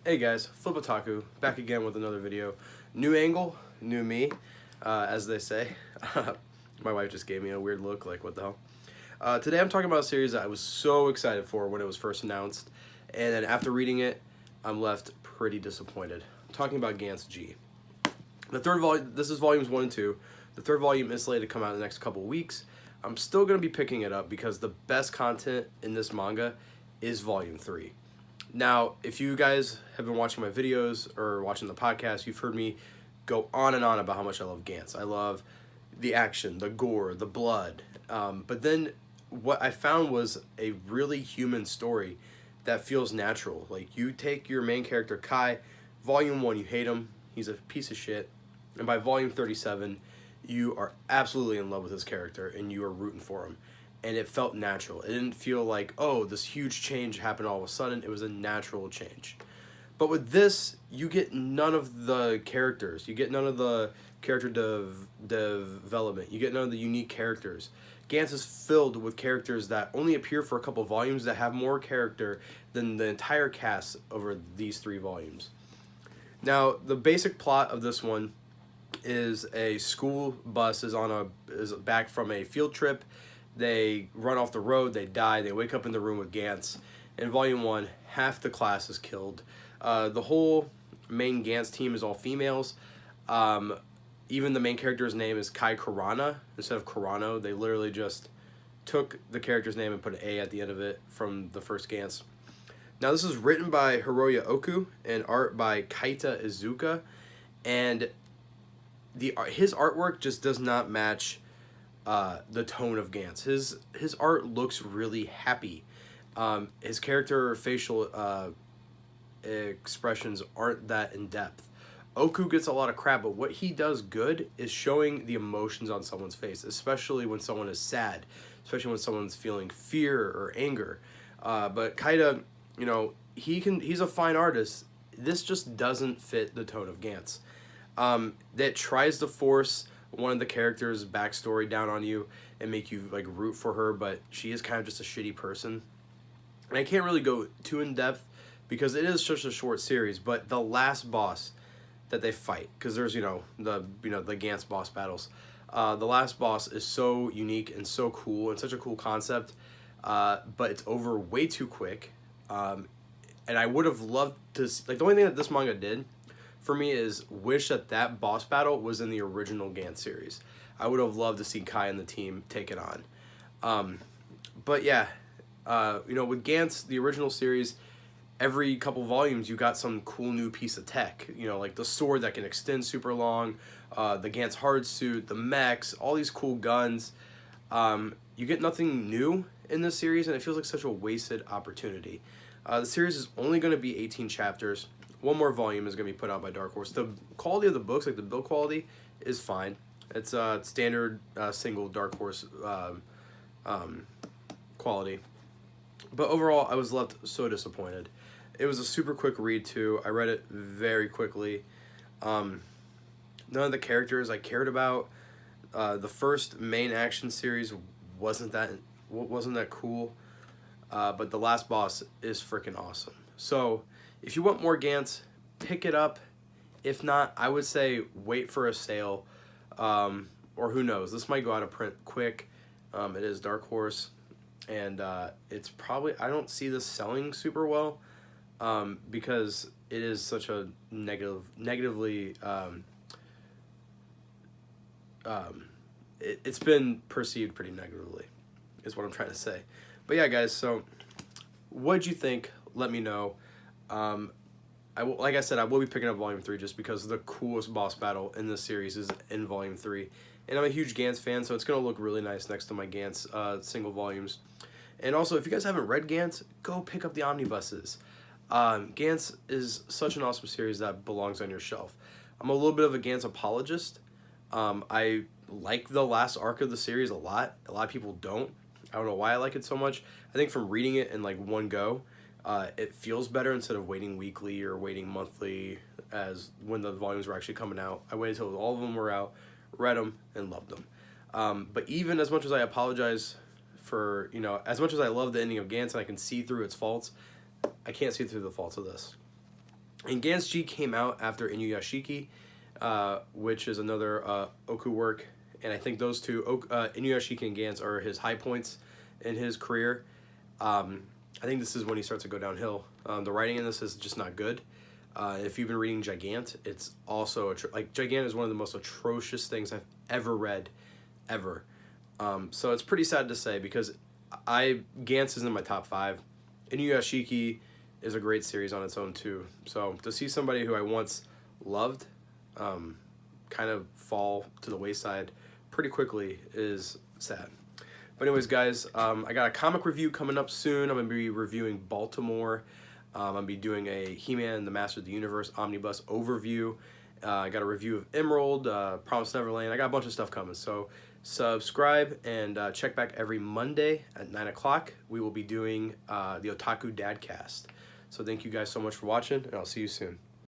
Hey guys, Flip Otaku, back again with another video. New angle, new me, as they say. My wife just gave me a weird look, like what the hell. Today I'm talking about a series that I was so excited for when it was first announced, and then after reading it, I'm left pretty disappointed. I'm talking about Gantz G. The third volume, this is volumes 1 and 2. The third volume is slated to come out in the next couple weeks. I'm still going to be picking it up because the best content in this manga is volume 3. Now, if you guys have been watching my videos or watching the podcast, you've heard me go on and on about how much I love Gantz. I love the action, the gore, the blood. But then what I found was a really human story that feels natural. Like, you take your main character, Kai, volume 1, you hate him, he's a piece of shit. And by volume 37, you are absolutely in love with his character and you are rooting for him. And it felt natural. It didn't feel like, oh, this huge change happened all of a sudden. It was a natural change. But with this, you get none of the characters. You get none of the character development. You get none of the unique characters. Gantz is filled with characters that only appear for a couple volumes that have more character than the entire cast over these 3 volumes. Now, the basic plot of this one is a school bus is back from a field trip. They run off the road, they die, they wake up in the room with Gantz. In volume 1, half the class is killed. The whole main Gantz team is all females. Even the main character's name is Kai Kurana instead of Kurano. They literally just took the character's name and put an A at the end of it from the first Gantz. Now, this is written by Hiroya Oku and art by Kaita Izuka. And his artwork just does not match the tone of Gantz. His art looks really happy. His character facial expressions aren't that in depth. Oku gets a lot of crap, but what he does good is showing the emotions on someone's face, especially when someone is sad, especially when someone's feeling fear or anger. But Kaita, you know, he's a fine artist. This just doesn't fit the tone of Gantz. That tries to force one of the characters' backstory down on you and make you like root for her, but she is kind of just a shitty person. And I can't really go too in depth because it is such a short series, but the last boss that they fight, because there's the Gantz boss battles, the last boss is so unique and so cool and such a cool concept, but it's over way too quick. And I would have loved to see, like, the only thing that this manga did for me is wish that boss battle was in the original Gantz series. I would have loved to see Kai and the team take it on. But yeah, with Gantz, the original series, every couple volumes you got some cool new piece of tech. Like the sword that can extend super long, the Gantz hard suit, the mechs, all these cool guns. You get nothing new in this series, and it feels like such a wasted opportunity. The series is only going to be 18 chapters. One more volume is going to be put out by Dark Horse. The quality of the books, like the build quality, is fine. It's standard single Dark Horse quality. But overall, I was left so disappointed. It was a super quick read, too. I read it very quickly. None of the characters I cared about. The first main action series wasn't that cool. But the last boss is freaking awesome. So, if you want more Gantz, pick it up. If not, I would say wait for a sale. Or who knows, this might go out of print quick. It is Dark Horse. And it's probably, I don't see this selling super well. Because it is such a negatively, it's been perceived pretty negatively, is what I'm trying to say. But yeah, guys, so what'd you think? Let me know. Like I said, I will be picking up Volume 3 just because the coolest boss battle in this series is in Volume 3. And I'm a huge Gantz fan, so it's going to look really nice next to my Gantz single volumes. And also, if you guys haven't read Gantz, go pick up the omnibuses. Gantz is such an awesome series that belongs on your shelf. I'm a little bit of a Gantz apologist. I like the last arc of the series a lot. A lot of people don't. I don't know why I like it so much. I think from reading it in like one go, it feels better instead of waiting weekly or waiting monthly as when the volumes were actually coming out. I waited until all of them were out, read them, and loved them. But even as much as I apologize for, as much as I love the ending of Gantz and I can see through its faults, I can't see through the faults of this. And Gantz G came out after Inuyashiki, which is another Oku work. And I think those two, Inuyashiki and Gantz, are his high points in his career. I think this is when he starts to go downhill. The writing in this is just not good. If you've been reading Gigant, it's also, like, Gigant is one of the most atrocious things I've ever read, ever. So it's pretty sad to say, because Gantz is in my top 5. Inuyashiki is a great series on its own too. So to see somebody who I once loved kind of fall to the wayside pretty quickly is sad. But anyways, guys, I got a comic review coming up soon. I'm going to be reviewing Baltimore. I'm going to be doing a He-Man, the Master of the Universe Omnibus overview. I got a review of Emerald, Promised Neverland. I got a bunch of stuff coming. So subscribe and check back every Monday at 9 o'clock. We will be doing the Otaku Dadcast. So thank you guys so much for watching, and I'll see you soon.